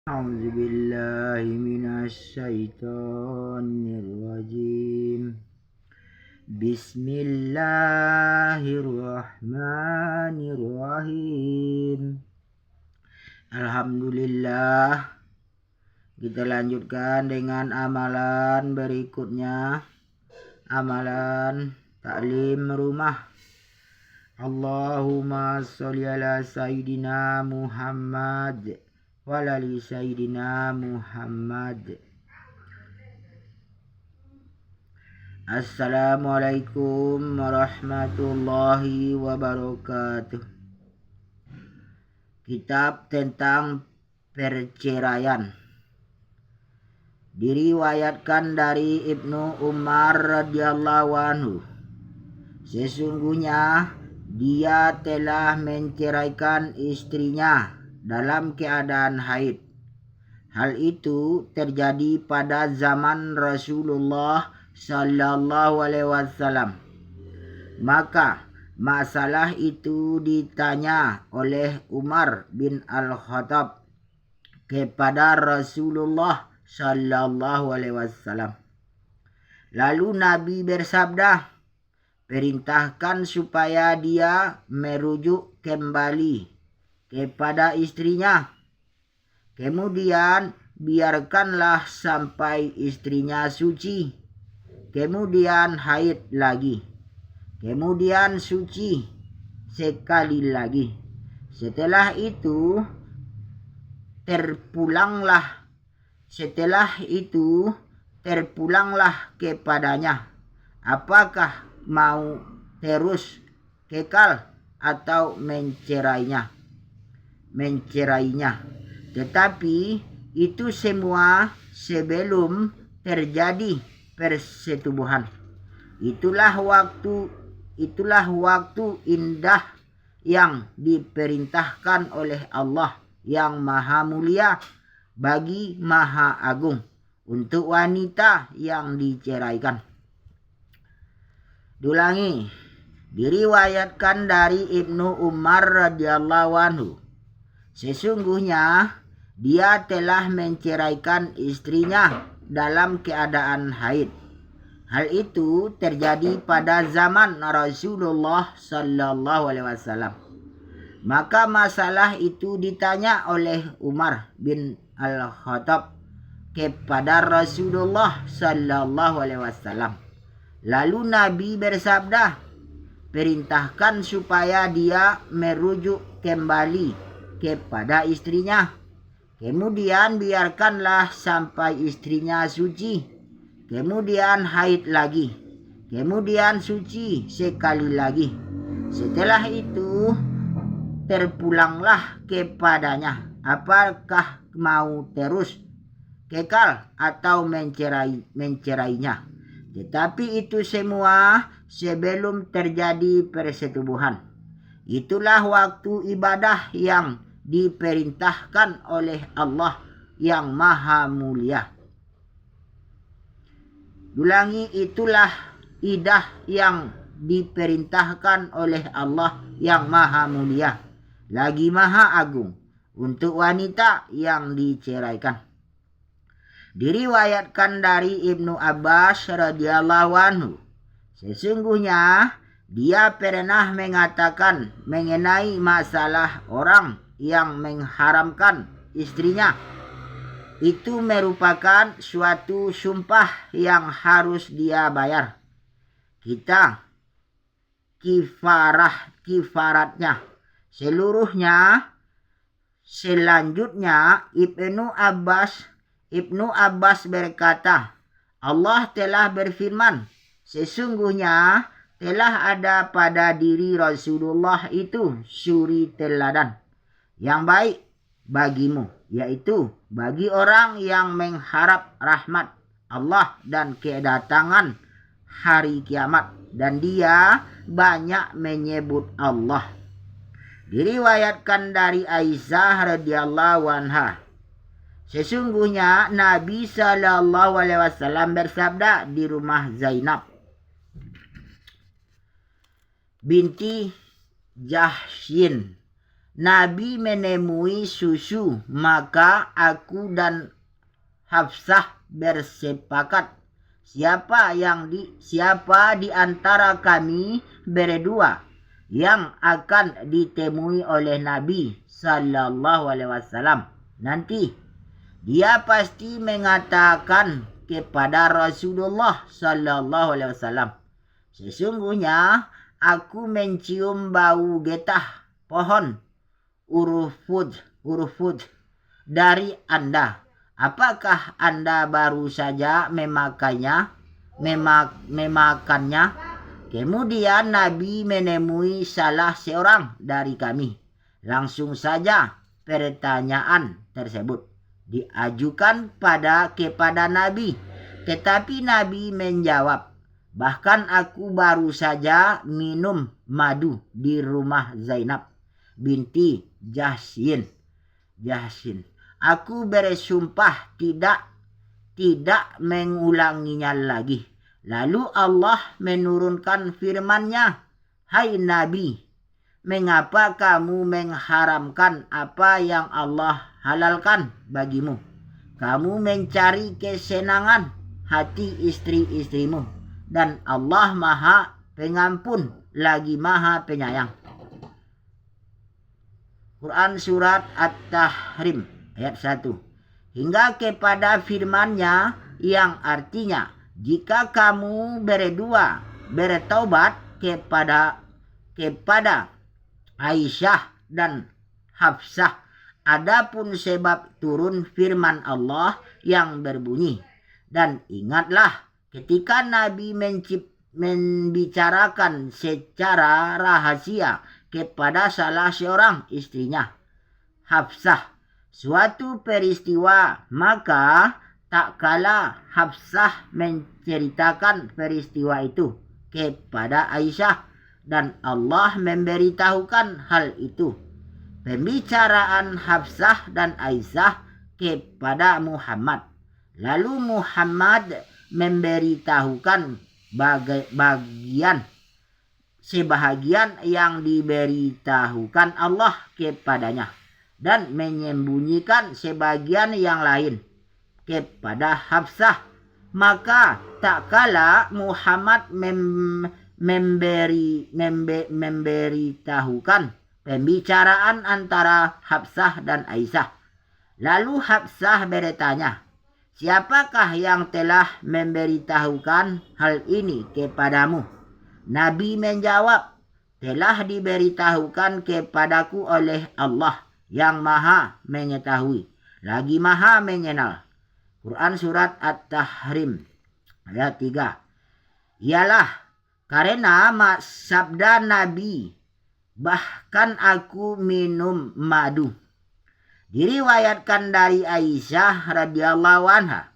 أعوذ بالله من الشيطان الرجيم. بسم الله الرحمن الرحيم. Alhamdulillah. Kita lanjutkan dengan amalan berikutnya. Amalan taklim rumah. Allahumma sholli ala Sayyidina Muhammad walali Sayyidina Muhammad. Assalamualaikum warahmatullahi wabarakatuh. Kitab tentang perceraian. Diriwayatkan dari Ibnu Umar radhiyallahu anhu, sesungguhnya dia telah menceraikan istrinya dalam keadaan haid. Hal itu terjadi pada zaman Rasulullah sallallahu alaihi wasallam. Maka masalah itu ditanya oleh Umar bin Al-Khattab kepada Rasulullah sallallahu alaihi wasallam. Lalu Nabi bersabda, perintahkan supaya dia merujuk kembali kepada istrinya. Kemudian biarkanlah sampai istrinya suci. Kemudian haid lagi. Kemudian suci sekali lagi. Setelah itu terpulanglah kepadanya. Apakah mau terus kekal atau mencerainya. Tetapi itu semua sebelum terjadi persetubuhan. Itulah waktu indah yang diperintahkan oleh Allah yang Maha Mulia bagi Maha Agung untuk wanita yang diceraikan. Dulangi, diriwayatkan dari Ibnu Umar radhiyallahu anhu, sesungguhnya dia telah menceraikan istrinya dalam keadaan haid. Hal itu terjadi pada zaman Rasulullah sallallahu alaihi wasallam. Maka masalah itu ditanya oleh Umar bin Al-Khattab kepada Rasulullah sallallahu alaihi wasallam. Lalu Nabi bersabda, perintahkan supaya dia merujuk kembali kepada istrinya. Kemudian biarkanlah sampai istrinya suci. Kemudian haid lagi. Kemudian suci sekali lagi. Setelah itu terpulanglah kepadanya. Apakah mau terus kekal atau mencerainya. Tetapi itu semua sebelum terjadi persetubuhan. Itulah waktu ibadah yang diperintahkan oleh Allah yang Maha Mulia. Ulangi, itulah idah yang diperintahkan oleh Allah yang Maha Mulia lagi Maha Agung untuk wanita yang diceraikan. Diriwayatkan dari Ibnu Abbas radhiyallahu anhu, sesungguhnya dia pernah mengatakan mengenai masalah orang yang mengharamkan istrinya. Itu merupakan suatu sumpah yang harus dia bayar. Kifaratnya seluruhnya. Selanjutnya Ibnu Abbas berkata, Allah telah berfirman, sesungguhnya telah ada pada diri Rasulullah itu suri teladan yang baik bagimu, yaitu bagi orang yang mengharap rahmat Allah dan kedatangan hari kiamat, dan dia banyak menyebut Allah. Diriwayatkan dari Aisyah radhiyallahu anha, sesungguhnya Nabi sallallahu alaihi wasallam bersabda di rumah Zainab binti Jahsyin Nabi menemui susu, maka aku dan Hafsah bersepakat siapa di antara kami berdua yang akan ditemui oleh Nabi sallallahu alaihi wasallam nanti. Dia pasti mengatakan kepada Rasulullah sallallahu alaihi wasallam, sesungguhnya aku mencium bau getah pohon urufud dari Anda. Apakah Anda baru saja memakannya? Kemudian Nabi menemui salah seorang dari kami. Langsung saja pertanyaan tersebut diajukan kepada Nabi. Tetapi Nabi menjawab, bahkan aku baru saja minum madu di rumah Zainab binti Jahsin. Aku bersumpah tidak mengulanginya lagi. Lalu Allah menurunkan firman-Nya, hai Nabi, mengapa kamu mengharamkan apa yang Allah halalkan bagimu? Kamu mencari kesenangan hati istri-istrimu, dan Allah Maha Pengampun lagi Maha Penyayang. Quran Surat At-Tahrim ayat 1 hingga kepada firman-Nya yang artinya, jika kamu berdua bertaubat kepada Aisyah dan Hafsah, adapun sebab turun firman Allah yang berbunyi, dan ingatlah ketika Nabi membicarakan secara rahasia kepada salah seorang istrinya, Hafsah, suatu peristiwa, maka tak kala Hafsah menceritakan peristiwa itu kepada Aisyah dan Allah memberitahukan hal itu. Pembicaraan Hafsah dan Aisyah kepada Muhammad. Lalu Muhammad memberitahukan sebahagian yang diberitahukan Allah kepadanya dan menyembunyikan sebagian yang lain kepada Hafsah. Maka tak kala Muhammad memberitahukan pembicaraan antara Hafsah dan Aisyah. Lalu Hafsah bertanya, siapakah yang telah memberitahukan hal ini kepadamu? Nabi menjawab, telah diberitahukan kepadaku oleh Allah yang Maha Mengetahui, lagi Maha Mengenal. Quran Surat At-Tahrim ayat 3. Ialah karena sabda Nabi, bahkan aku minum madu. Diriwayatkan dari Aisyah radhiyallahu anha,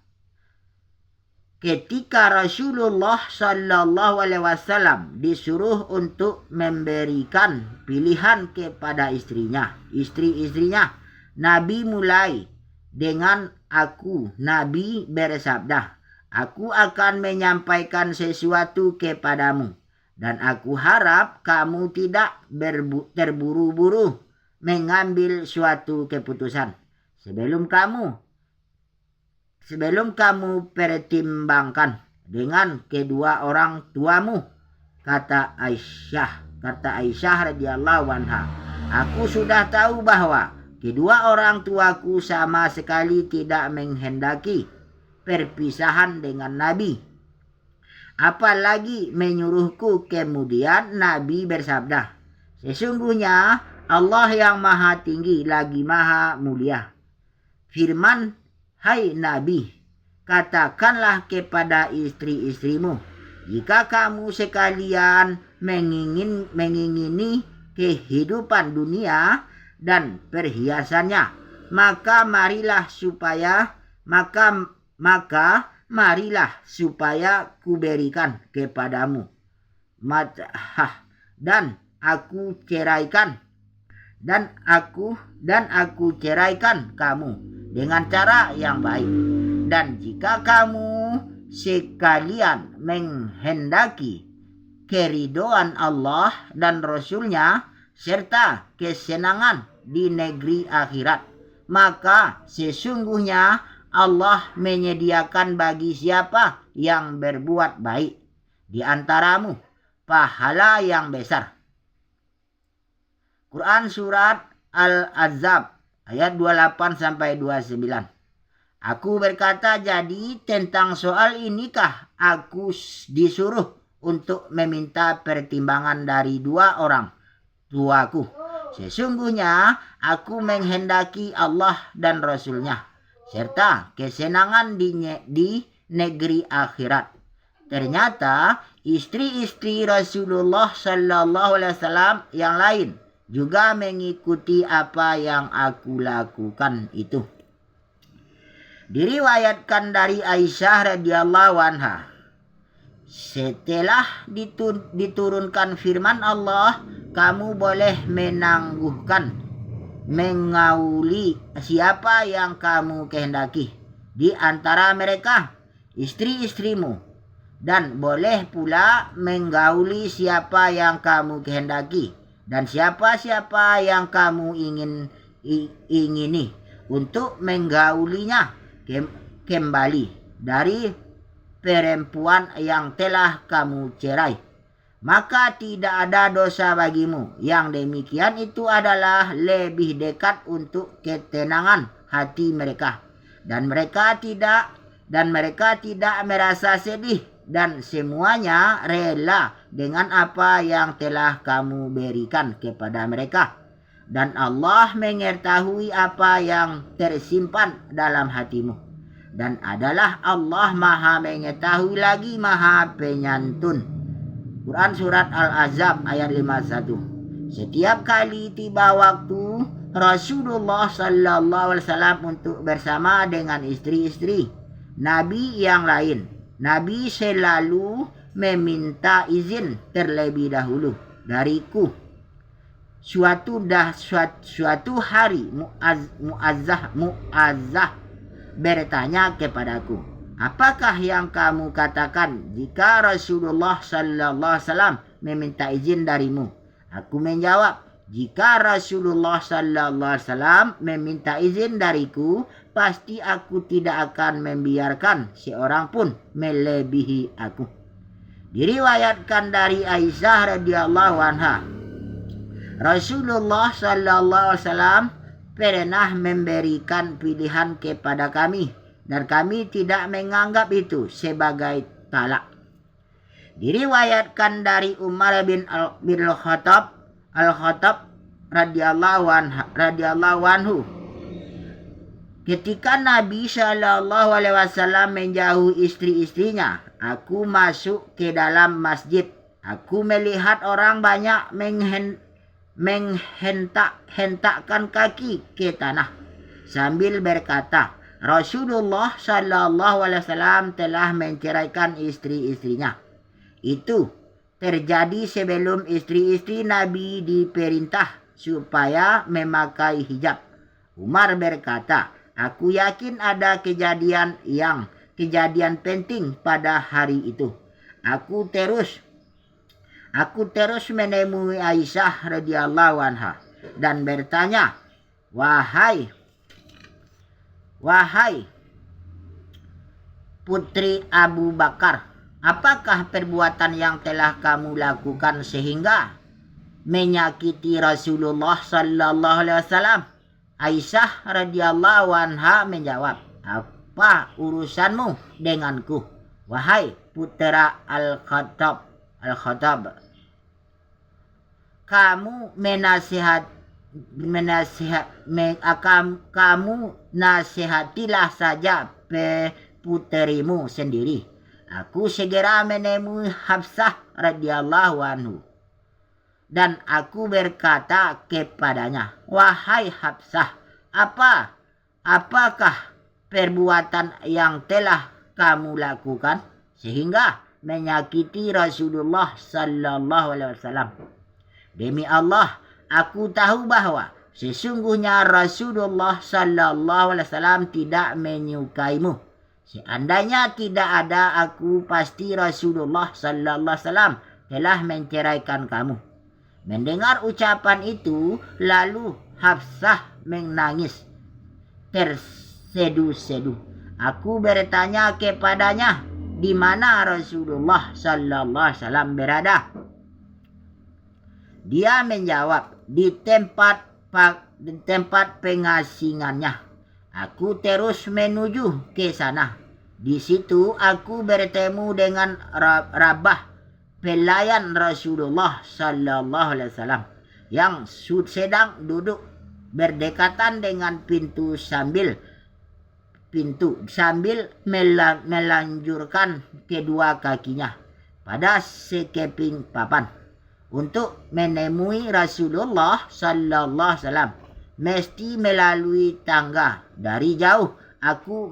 ketika Rasulullah sallallahu alaihi wasallam disuruh untuk memberikan pilihan kepada istri-istrinya, Nabi mulai dengan aku. Nabi bersabda, aku akan menyampaikan sesuatu kepadamu, dan aku harap kamu tidak terburu-buru mengambil suatu keputusan sebelum kamu pertimbangkan dengan kedua orang tuamu, kata Aisyah radhiyallahu anha. Aku sudah tahu bahwa kedua orang tuaku sama sekali tidak menghendaki perpisahan dengan Nabi, apalagi menyuruhku. Kemudian Nabi bersabda, sesungguhnya Allah yang Maha Tinggi lagi Maha Mulia firman, hai Nabi, katakanlah kepada istri-istrimu, jika kamu sekalian mengingini kehidupan dunia dan perhiasannya, maka marilah supaya kuberikan kepadamu mat'ah, dan aku ceraikan kamu dengan cara yang baik. Dan jika kamu sekalian menghendaki keridhaan Allah dan Rasulnya, serta kesenangan di negeri akhirat. Maka sesungguhnya Allah menyediakan bagi siapa yang berbuat baik di antaramu pahala yang besar. Quran surat Al-Ahzab ayat 28 sampai 29. Aku berkata, jadi tentang soal inikah aku disuruh untuk meminta pertimbangan dari dua orang tuaku. Sesungguhnya aku menghendaki Allah dan Rasulnya serta kesenangan di negeri akhirat. Ternyata istri-istri Rasulullah Sallallahu Alaihi Wasallam yang lain juga mengikuti apa yang aku lakukan itu. Diriwayatkan dari Aisyah radhiyallahu anha, setelah diturunkan firman Allah, kamu boleh menangguhkan, mengauli siapa yang kamu kehendaki di antara mereka, istri-istrimu, dan boleh pula menggauli siapa yang kamu kehendaki dan siapa-siapa yang kamu ingini untuk menggaulinya kembali dari perempuan yang telah kamu cerai. Maka tidak ada dosa bagimu. Yang demikian itu adalah lebih dekat untuk ketenangan hati mereka. Dan mereka tidak merasa sedih, dan semuanya rela dengan apa yang telah kamu berikan kepada mereka. Dan Allah mengetahui apa yang tersimpan dalam hatimu. Dan adalah Allah Maha mengetahui lagi Maha penyantun. Quran surat Al-Ahzab ayat 51. Setiap kali tiba waktu Rasulullah Sallallahu Alaihi Wasallam untuk bersama dengan istri-istri Nabi yang lain, Nabi selalu meminta izin terlebih dahulu dariku. Suatu hari Mu'azzah bertanya kepadaku, apakah yang kamu katakan jika Rasulullah Sallallahu Alaihi Wasallam meminta izin darimu? Aku menjawab, jika Rasulullah Sallallahu Alaihi Wasallam meminta izin dariku, pasti aku tidak akan membiarkan seorang pun melebihi aku. Diriwayatkan dari Aisyah radhiyallahu anha, Rasulullah Sallallahu Alaihi Wasallam pernah memberikan pilihan kepada kami dan kami tidak menganggap itu sebagai talak. Diriwayatkan dari Umar bin Al-Khattab radhiyallahu anhu, ketika Nabi Shallallahu Alaihi Wasallam menjauh istri-istrinya, aku masuk ke dalam masjid. Aku melihat orang banyak menghentakkan kaki ke tanah sambil berkata, Rasulullah Shallallahu Alaihi Wasallam telah menceraikan istri-istrinya. Itu terjadi sebelum istri-istri Nabi diperintah supaya memakai hijab. Umar berkata, aku yakin ada kejadian penting pada hari itu. Aku terus menemui Aisyah radhiyallahu anha dan bertanya, wahai putri Abu Bakar, apakah perbuatan yang telah kamu lakukan sehingga menyakiti Rasulullah Sallallahu Alaihi Wasallam? Aisyah radhiyallahu anha menjawab, apa urusanmu denganku, wahai putra Al-Khattab? Kamu nasihatilah saja puterimu sendiri. Aku segera menemui Hafsah radhiyallahu anhu dan aku berkata kepadanya, wahai Hafsah, apakah perbuatan yang telah kamu lakukan sehingga menyakiti Rasulullah Sallallahu Alaihi Wasallam? Demi Allah, aku tahu bahwa sesungguhnya Rasulullah Sallallahu Alaihi Wasallam tidak menyukaimu. Seandainya tidak ada aku, pasti Rasulullah Sallallahu Alaihi Wasallam telah menceraikan kamu. Mendengar ucapan itu, lalu Hafsah menangis tersedu-sedu. Aku bertanya kepadanya, di mana Rasulullah sallallahu alaihi wasallam berada? Dia menjawab, di tempat pengasingannya. Aku terus menuju ke sana. Di situ aku bertemu dengan Rabah, pelayan Rasulullah sallallahu alaihi wasallam, yang sedang duduk berdekatan dengan pintu sambil melanjurkan kedua kakinya pada sekeping papan. Untuk menemui Rasulullah sallallahu alaihi wasallam mesti melalui tangga. Dari jauh aku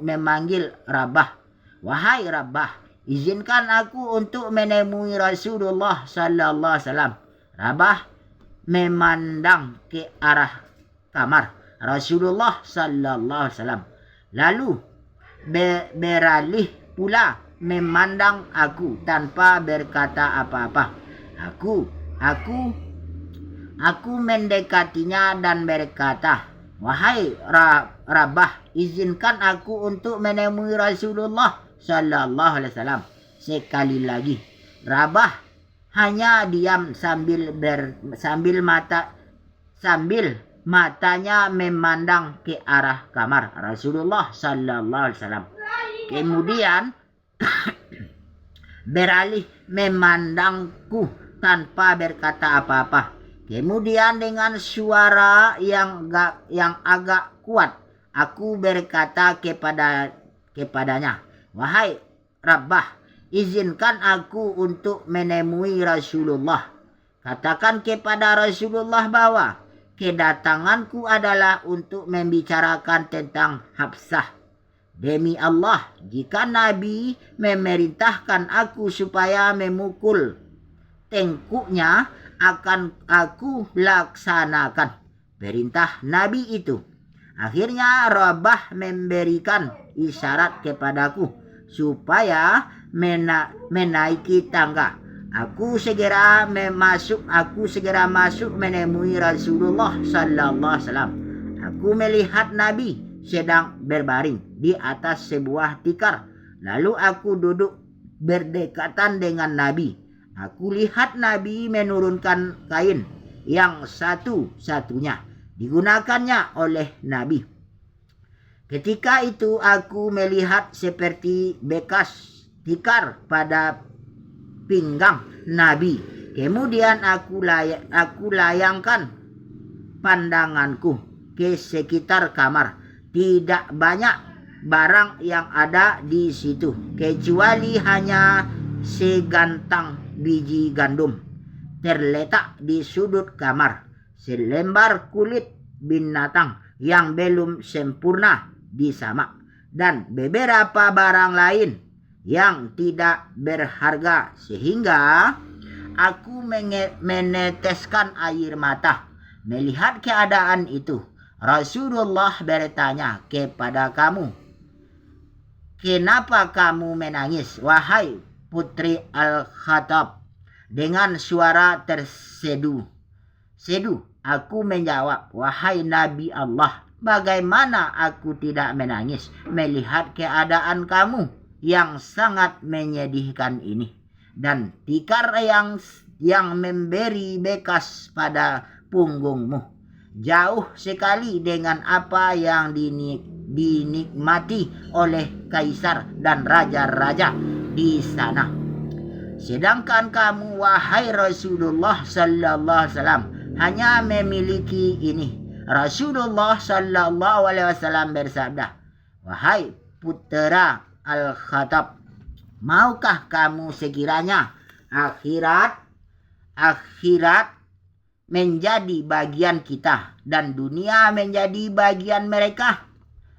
memanggil Rabah, wahai Rabah, izinkan aku untuk menemui Rasulullah sallallahu alaihi wasallam. Rabah memandang ke arah kamar Rasulullah sallallahu alaihi wasallam, lalu beralih pula memandang aku tanpa berkata apa-apa. Aku mendekatinya dan berkata, wahai Rabah, izinkan aku untuk menemui Rasulullah sallallahu alaihi wasallam. Sekali lagi, Rabah hanya diam sambil matanya memandang ke arah kamar Rasulullah sallallahu alaihi wasallam. Kemudian beralih memandangku tanpa berkata apa-apa. Kemudian dengan suara yang agak kuat, aku berkata kepadanya, wahai Rabbah, izinkan aku untuk menemui Rasulullah. Katakan kepada Rasulullah bahwa kedatanganku adalah untuk membicarakan tentang Hafsah. Demi Allah, jika Nabi memerintahkan aku supaya memukul tengkuknya, akan aku laksanakan perintah Nabi itu. Akhirnya Rabah memberikan isyarat kepadaku supaya menaiki tangga. Aku segera masuk menemui Rasulullah sallallahu alaihi wasallam. Aku melihat Nabi sedang berbaring di atas sebuah tikar. Lalu aku duduk berdekatan dengan Nabi. Aku lihat Nabi menurunkan kain yang satu-satunya digunakannya oleh Nabi. Ketika itu aku melihat seperti bekas tikar pada pinggang Nabi. Kemudian aku layangkan pandanganku ke sekitar kamar. Tidak banyak barang yang ada di situ, kecuali hanya segantang biji gandum terletak di sudut kamar, selembar kulit binatang yang belum sempurna disamak, dan beberapa barang lain yang tidak berharga, sehingga aku meneteskan air mata melihat keadaan itu. Rasulullah bertanya kepada kamu, kenapa kamu menangis, wahai putri Al-Khattab? Dengan suara tersedu. Aku menjawab, wahai Nabi Allah, bagaimana aku tidak menangis melihat keadaan kamu yang sangat menyedihkan ini, dan tikar yang memberi bekas pada punggungmu jauh sekali dengan apa yang dinikmati oleh kaisar dan raja-raja di sana. Sedangkan kamu, wahai Rasulullah sallallahu alaihi wasallam, hanya memiliki ini. Rasulullah sallallahu alaihi wasallam bersabda, wahai putra Al-Khattab, maukah kamu sekiranya akhirat menjadi bagian kita dan dunia menjadi bagian mereka?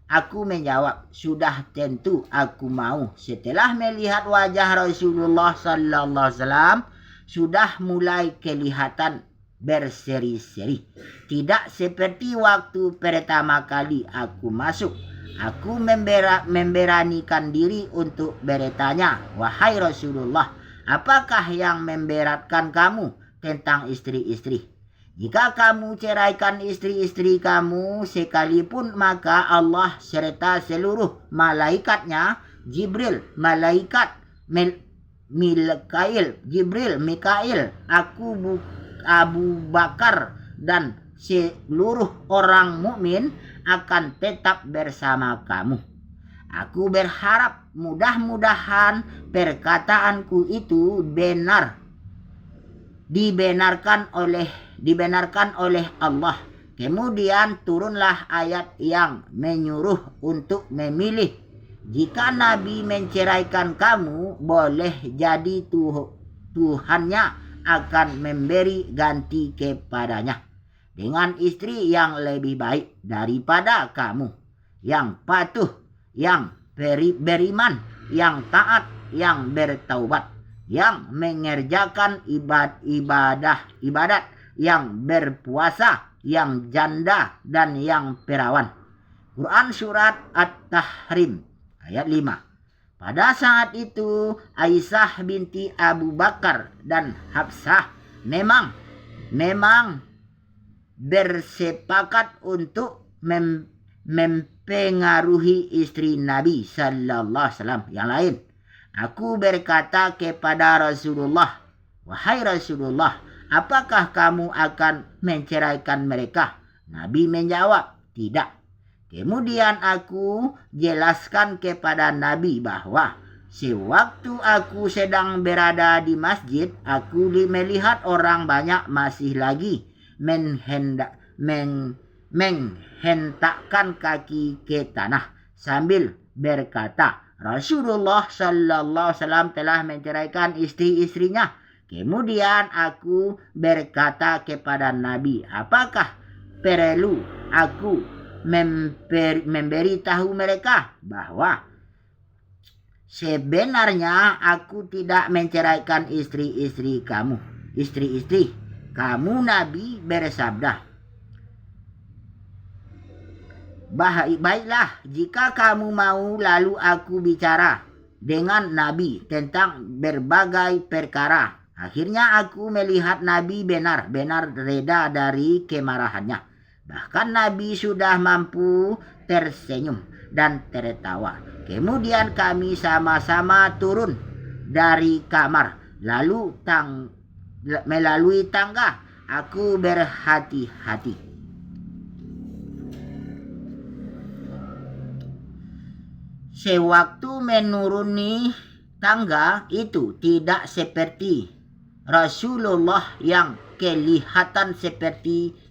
Aku menjawab, sudah tentu aku mau. Setelah melihat wajah Rasulullah sallallahu alaihi wasallam sudah mulai kelihatan berseri-seri. Tidak seperti waktu pertama kali aku masuk. Aku memberanikan diri untuk bertanya, wahai Rasulullah, apakah yang memberatkan kamu tentang istri-istri. Jika kamu ceraikan istri-istri kamu sekalipun, maka Allah serta seluruh malaikatnya, Jibril, malaikat Mikail, Abu Bakar, dan seluruh orang mukmin akan tetap bersama kamu. Aku berharap mudah-mudahan perkataanku itu dibenarkan oleh Allah. Kemudian turunlah ayat yang menyuruh untuk memilih. Jika Nabi menceraikan kamu, boleh jadi Tuhannya akan memberi ganti kepadanya dengan istri yang lebih baik daripada kamu, yang patuh, yang beriman, yang taat, yang bertaubat, yang mengerjakan ibadat, yang berpuasa, yang janda, dan yang perawan. Quran Surat At-Tahrim ayat 5. Pada saat itu Aisyah binti Abu Bakar dan Hafsah memang bersepakat untuk mempengaruhi istri Nabi sallallahu alaihi wasallam yang lain. Aku berkata kepada Rasulullah, "Wahai Rasulullah, apakah kamu akan menceraikan mereka?" Nabi menjawab, "Tidak." Kemudian aku jelaskan kepada Nabi bahwa sewaktu aku sedang berada di masjid, aku melihat orang banyak masih lagi menghentakkan kaki ke tanah sambil berkata, Rasulullah sallallahu alaihi wasallam telah menceraikan istri-istrinya. Kemudian aku berkata kepada Nabi, apakah perlu aku memberitahu mereka bahwa sebenarnya aku tidak menceraikan istri-istri kamu. Nabi bersabda, baiklah, jika kamu mau, lalu aku bicara dengan Nabi tentang berbagai perkara. Akhirnya aku melihat Nabi benar-benar reda dari kemarahannya. Bahkan Nabi sudah mampu tersenyum dan tertawa. Kemudian kami sama-sama turun dari kamar. Lalu melalui tangga aku berhati-hati. Sewaktu menuruni tangga itu tidak seperti Rasulullah yang kelihatan seperti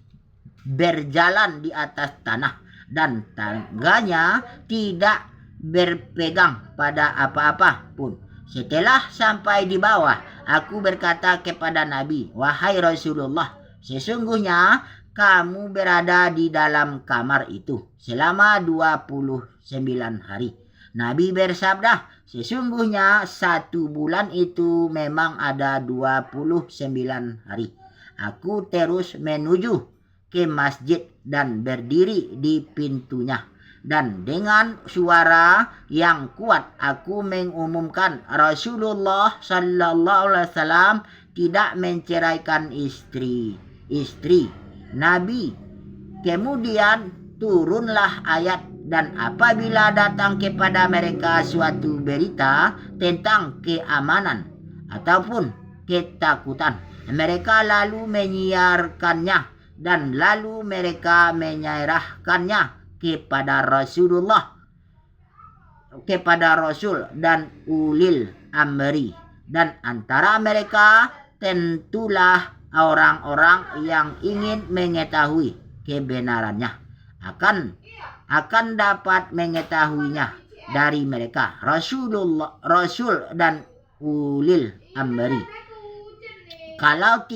berjalan di atas tanah, dan tangganya tidak berpegang pada apa-apa pun. Setelah sampai di bawah, aku berkata kepada Nabi, wahai Rasulullah, sesungguhnya kamu berada di dalam kamar itu selama 29 hari. Nabi bersabda, sesungguhnya 1 bulan itu memang ada 29 hari. Aku terus menuju ke masjid dan berdiri di pintunya, dan dengan suara yang kuat aku mengumumkan Rasulullah sallallahu alaihi wasallam tidak menceraikan istri Nabi. Kemudian turunlah ayat, dan apabila datang kepada mereka suatu berita tentang keamanan ataupun ketakutan, mereka lalu menyiarkannya, dan lalu mereka menyerahkannya kepada Rasul dan ulil amri, dan antara mereka tentulah orang-orang yang ingin mengetahui kebenarannya akan dapat mengetahuinya dari mereka, Rasul dan ulil amri. Kalau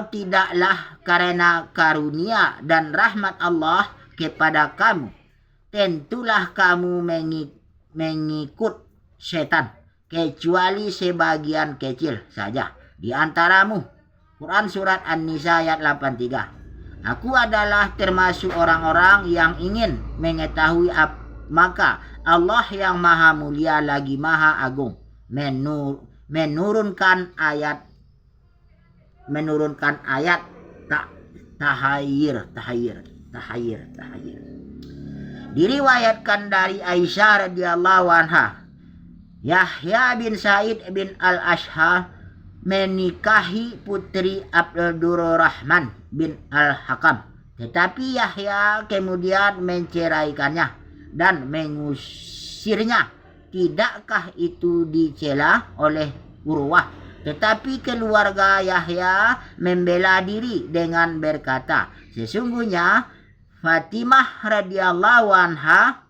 tidaklah karena karunia dan rahmat Allah kepada kamu, tentulah kamu mengikut setan, kecuali sebagian kecil saja di antaramu. Quran Surat An-Nisa ayat 83. Aku adalah termasuk orang-orang yang ingin mengetahui, maka Allah yang maha mulia lagi maha agung menurunkan ayat menurunkan ayat tahayir. Diriwayatkan dari Aisyah radhiyallahu anha, Yahya bin Sa'id bin Al-Ashhar menikahi putri Abdurrahman bin Al-Hakam, tetapi Yahya kemudian menceraikannya dan mengusirnya. Tidakkah itu dicela oleh Urwah? Tetapi keluarga Yahya membela diri dengan berkata, sesungguhnya Fatimah radhiyallahu anha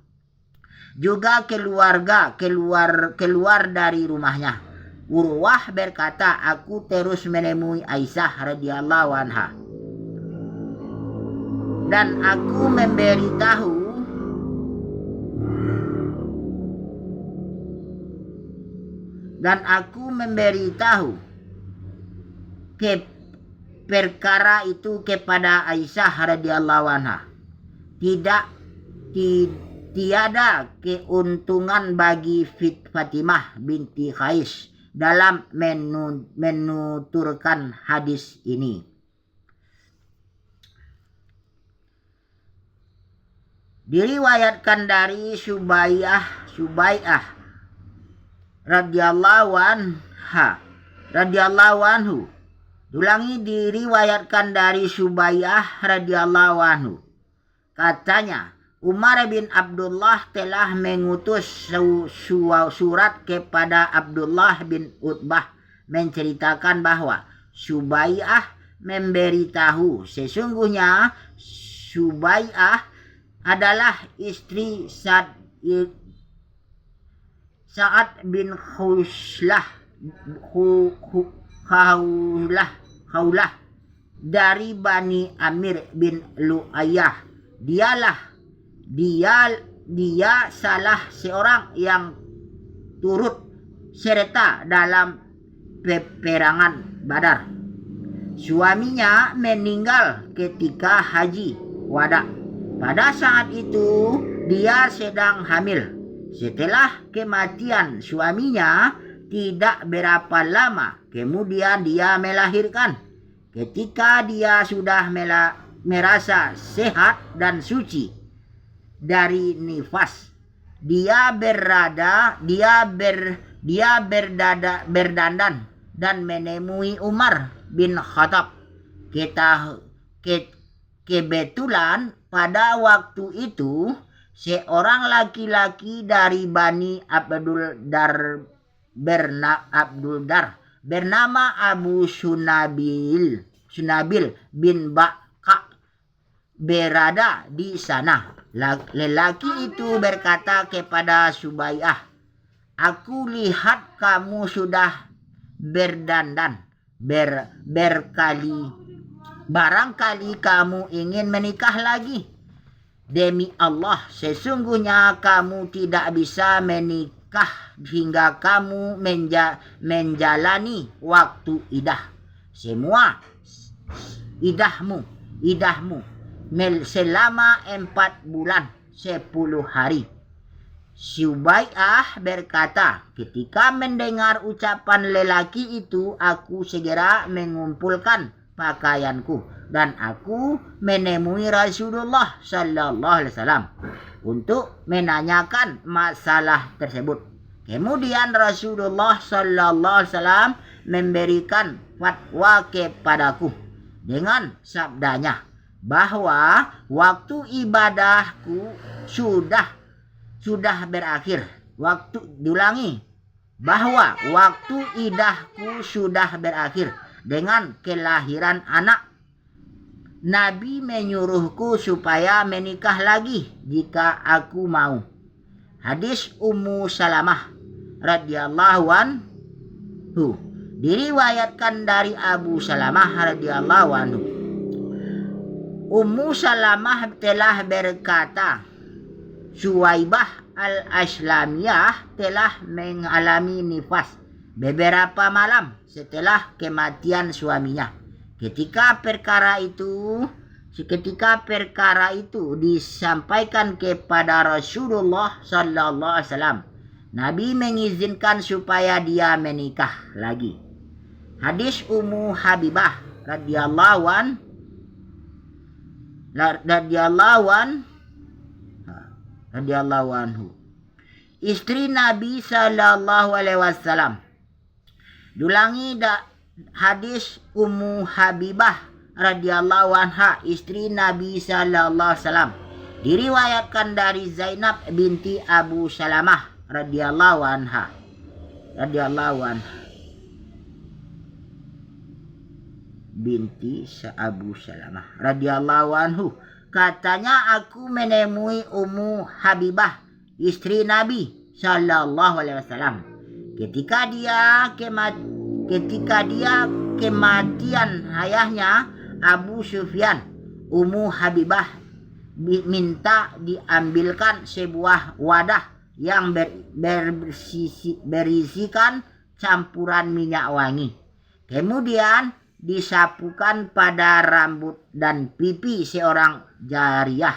juga keluar dari rumahnya. Urwah berkata, aku terus menemui Aisyah radhiyallahu anha dan aku memberitahu perkara itu kepada Aisyah radhiyallahu anha. Tiada keuntungan bagi Fatimah binti Qais dalam menuturkan hadis ini. Diriwayatkan dari Subai'ah radhiyallahu anhu. Diriwayatkan dari Subai'ah radhiyallahu anhu. Katanya, Umar bin Abdullah telah mengutus surat kepada Abdullah bin Utbah menceritakan bahwa Subai'ah memberitahu sesungguhnya Subai'ah adalah istri Sa'ad bin Khawlah dari Bani Amir bin Lu'ayyah. Dia salah seorang yang turut serta dalam peperangan Badar. Suaminya meninggal ketika haji wada. Pada saat itu dia sedang hamil. Setelah kematian suaminya tidak berapa lama kemudian dia melahirkan. Ketika dia sudah merasa sehat dan suci dari nifas, dia berdandan dan menemui Umar bin Khattab. Kebetulan pada waktu itu seorang laki-laki dari Bani Abduldar bernama Abu Sunabil bin Baka berada di sana. Lelaki itu berkata kepada Subai'ah, aku lihat kamu sudah berdandan barangkali kamu ingin menikah lagi. Demi Allah, sesungguhnya kamu tidak bisa menikah hingga kamu menjalani waktu idah. Semua idahmu selama 4 bulan 10 hari. Subai'ah berkata, ketika mendengar ucapan lelaki itu, aku segera mengumpulkan pakaianku dan aku menemui Rasulullah sallallahu alaihi wasallam untuk menanyakan masalah tersebut. Kemudian Rasulullah sallallahu alaihi wasallam memberikan fatwa kepadaku dengan sabdanya bahwa waktu ibadahku sudah berakhir. Bahwa waktu idahku sudah berakhir dengan kelahiran anak. Nabi menyuruhku supaya menikah lagi jika aku mau. Hadis Ummu Salamah radhiyallahu anhu. Diriwayatkan dari Abu Salamah radhiyallahu anhu. Ummu Salamah telah berkata, Suwaibah al-Aslamiyah telah mengalami nifas beberapa malam setelah kematian suaminya. Ketika perkara itu disampaikan kepada Rasulullah sallallahu alaihi wasallam, Nabi mengizinkan supaya dia menikah lagi. Hadis Ummu Habibah radhiyallahu anhu, istri Nabi sallallahu alaihi wasallam. Dulangi hadis Ummu Habibah radhiyallahu anha, istri Nabi sallallahu alaihi wasallam. Diriwayatkan dari Zainab binti Abu Salamah radhiyallahu anha. Binti Abu Salamah radhiyallahu anhu, katanya aku menemui Ummu Habibah istri Nabi sallallahu alaihi wasallam ketika dia kematian ayahnya Abu Sufyan. Ummu Habibah minta diambilkan sebuah wadah yang berisikan campuran minyak wangi. Kemudian disapukan pada rambut dan pipi seorang jariyah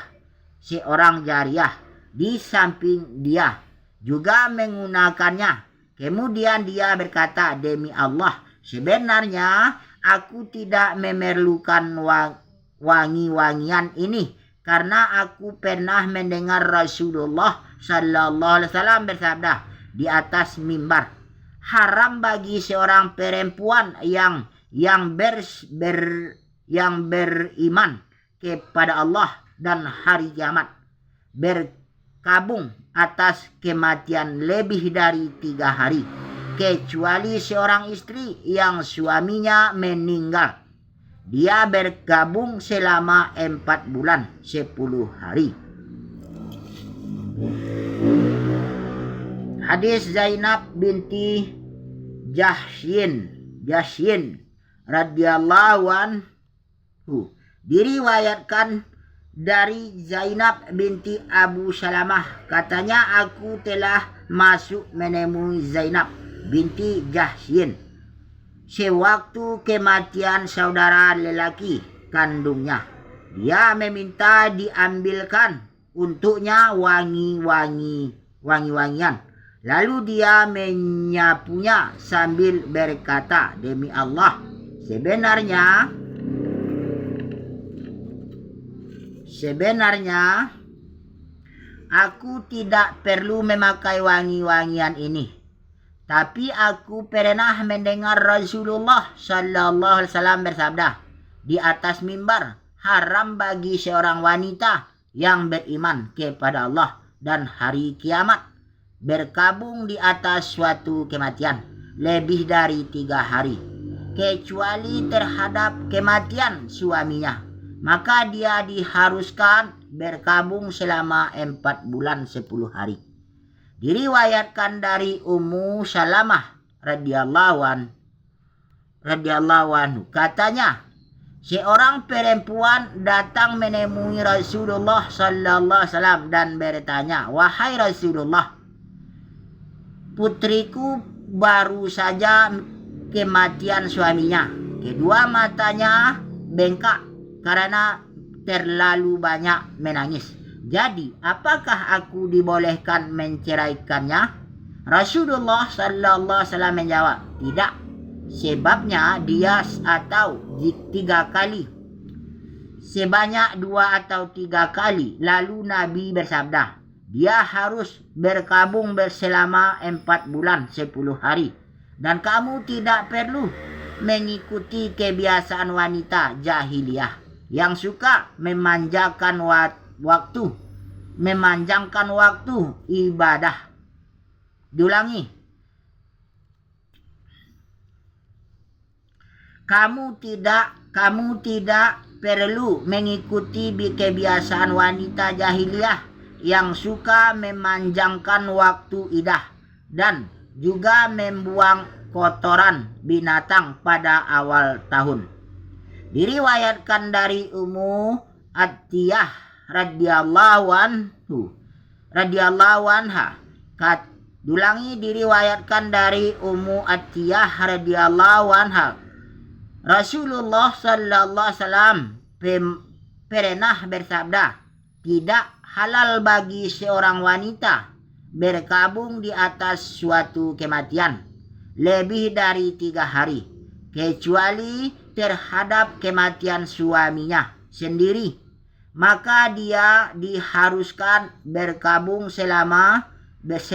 di samping dia juga menggunakannya. Kemudian dia berkata, demi Allah, sebenarnya aku tidak memerlukan wangi-wangian ini, karena aku pernah mendengar Rasulullah sallallahu alaihi wasallam bersabda di atas mimbar, haram bagi seorang perempuan yang beriman kepada Allah dan hari kiamat berkabung atas kematian lebih dari 3 hari, kecuali seorang istri yang suaminya meninggal. Dia bergabung selama 4 bulan 10 hari. Hadis Zainab binti Jahsyin radhiyallahu anhu, diriwayatkan dari Zainab binti Abu Salamah, katanya aku telah masuk menemui Zainab binti Jahsyin sewaktu kematian saudara lelaki kandungnya. Dia meminta diambilkan untuknya wangi-wangian. Lalu dia menyapunya sambil berkata, demi Allah, sebenarnya aku tidak perlu memakai wangi-wangian ini. Tapi aku pernah mendengar Rasulullah sallallahu alaihi wasallam bersabda di atas mimbar, haram bagi seorang wanita yang beriman kepada Allah dan hari kiamat berkabung di atas suatu kematian lebih dari 3 hari, kecuali terhadap kematian suaminya. Maka dia diharuskan berkabung selama 4 bulan 10 hari. Diriwayatkan dari Ummu Salamah radhiyallahu anhu, katanya, seorang perempuan datang menemui Rasulullah sallallahu alaihi wasallam dan bertanya, wahai Rasulullah, putriku baru saja kematian suaminya. Kedua matanya bengkak karena terlalu banyak menangis. Jadi, apakah aku dibolehkan menceraikannya? Rasulullah sallallahu alaihi wasallam menjawab, tidak. Sebabnya dia sebanyak 2 atau 3 kali. Lalu Nabi bersabda, dia harus berkabung selama 4 bulan 10 hari. Dan kamu tidak perlu mengikuti kebiasaan wanita jahiliyah yang suka memanjangkan waktu ibadah. Diulangi. Kamu tidak perlu mengikuti kebiasaan wanita jahiliyah yang suka memanjangkan waktu idah dan juga membuang kotoran binatang pada awal tahun. Diriwayatkan dari Ummu Attiyah radhiyallahu anha. Dulangi, diriwayatkan dari Ummu Attiyah radhiyallahu anha, Rasulullah sallallahu alaihi wasallam pernah bersabda, tidak halal bagi seorang wanita berkabung di atas suatu kematian lebih dari 3 hari, kecuali terhadap kematian suaminya sendiri, maka dia diharuskan berkabung selama 4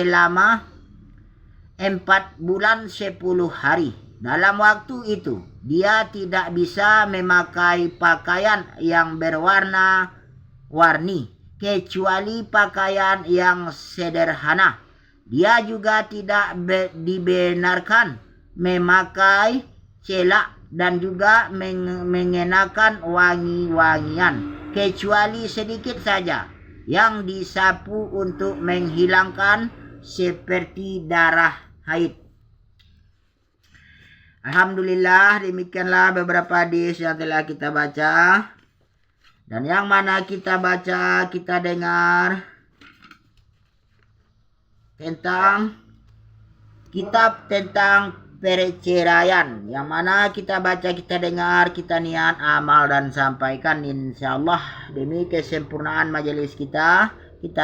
bulan 10 hari. Dalam waktu itu, dia tidak bisa memakai pakaian yang berwarna-warni, kecuali pakaian yang sederhana. Dia juga tidak dibenarkan memakai celak dan juga mengenakan wangi-wangian, kecuali sedikit saja yang disapu untuk menghilangkan seperti darah haid. Alhamdulillah, demikianlah beberapa hadis yang telah kita baca. Dan yang mana kita baca, kita dengar tentang kitab tentang perceraian. Yang mana kita baca, kita dengar, kita niat, amal dan sampaikan. InsyaAllah demi kesempurnaan majelis kita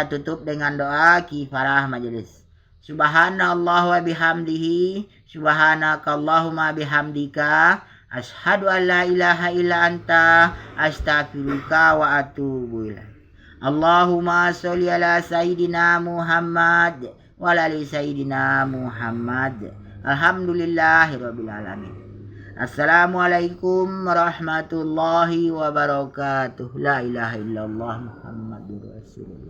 tutup dengan doa kifarah majelis. Subhanallah wa bihamdihi, subhanakallahumma bihamdika, asyhadu an la ilaha illa anta, astaghfiruka wa atubu ilaik. Allahumma sholli ala sayyidina Muhammad wa ala ali sayyidina Muhammad. Alhamdulillahirabbil alamin. Assalamualaikum warahmatullahi wabarakatuh. La ilaha illallah Muhammadur Rasulullah.